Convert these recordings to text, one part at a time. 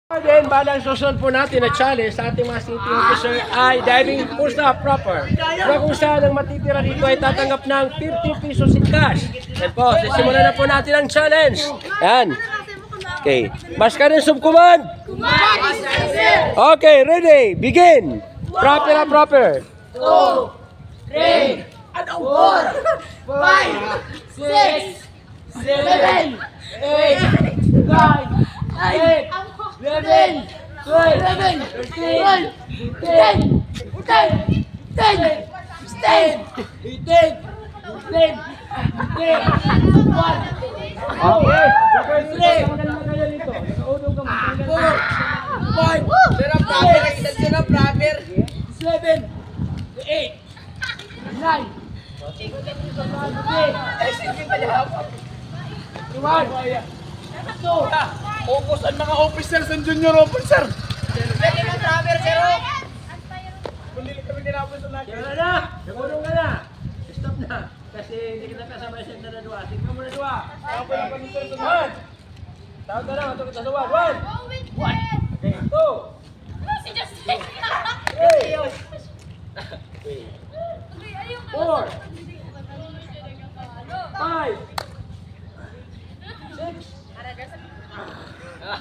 Then, balang susunod po natin na challenge sa ating mga city officer ay diving push-up proper. So kung saan ang matitira dito ay tatanggap ng 50 pesos in cash. Yan po, sisimulan na po natin ang challenge. Yan. Okay. Maska rin subcommand. Okay, ready. Begin. Proper na proper. 2, 3, 4, 5, 6, 7, 8, 9, 10, 11, 12, 13, 14, 15, 16, 17, 18, 19, 20, Focus ang mga officers and junior officer. Kundi kami tinapos sa lagi. Kaya na! Nakulong ka na! Stop na! Kasi hindi kita kasama sa na dua. Tingnan mo na dua. Ako lang kami sa sunod. Tawag ka na, ito kita sa one. Okay, two. Four. 5. 6.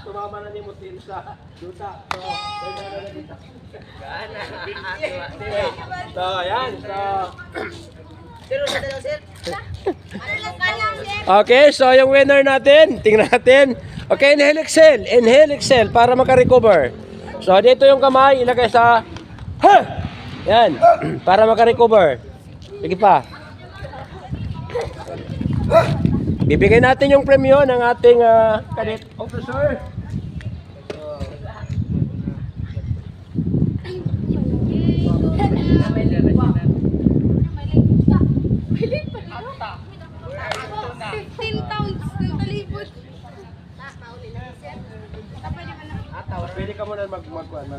Tumama na ni Mutin sa duta. So, ayan. Okay, so yung winner natin, tingnan natin. Okay, inhale exhale para makarecover. So, dito yung kamay, ilagay sa yan, para makarecover. Sige pa. Bibigay natin yung premyo ng ating cadet officer. Pwede ka muna mag-kuan.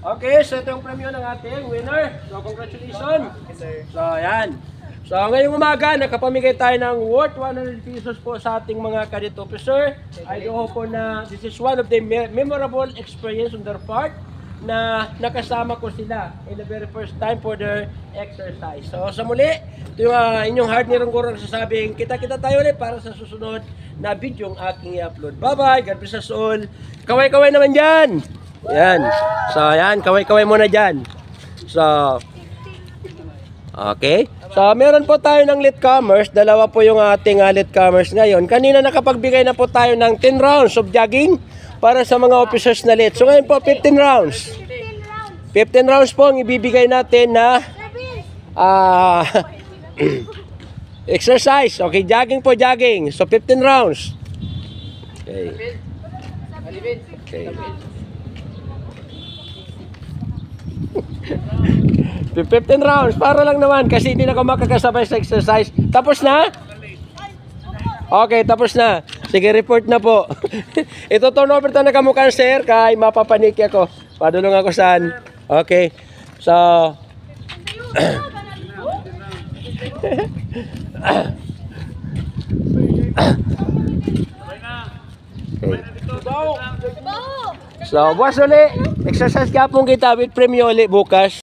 Okay, so ito yung premyo ng ating winner. So, congratulations. So, ayan. So, ngayong umaga, nakapamigay tayo ng worth 100 pesos po sa ating mga cadet officer. I do hope po na this is one of the memorable experience on their part na nakasama ko sila in the very first time for their exercise. So, sa muli, ito yung inyong hard ni Ronggorong sasabing, kita-kita tayo ulit para sa susunod na video ang aking i-upload. Bye-bye! God bless us all! Kaway-kaway naman dyan! Yan. So, yan. Kaway-kaway muna dyan. So, okay. So, meron po tayo ng latecomers. Dalawa po yung ating latecomers ngayon. Kanina nakapagbigay na po tayo ng 10 rounds of jogging para sa mga officers na late. So, ngayon po, 15 rounds. 15 rounds po ang ibibigay natin na exercise. Okay, jogging po, jogging. So, 15 rounds. Okay. Okay. 15 rounds, para lang naman kasi hindi na ako makakasabay sa exercise. Tapos na? Okay, tapos na. Sige, report na po. Ito turnover ta na kamukha sir, kay mapapaniki ako. Padulong ako saan. Okay. So okay. So, bukas ulit. Exercise ka pong kita with premyo ulit bukas.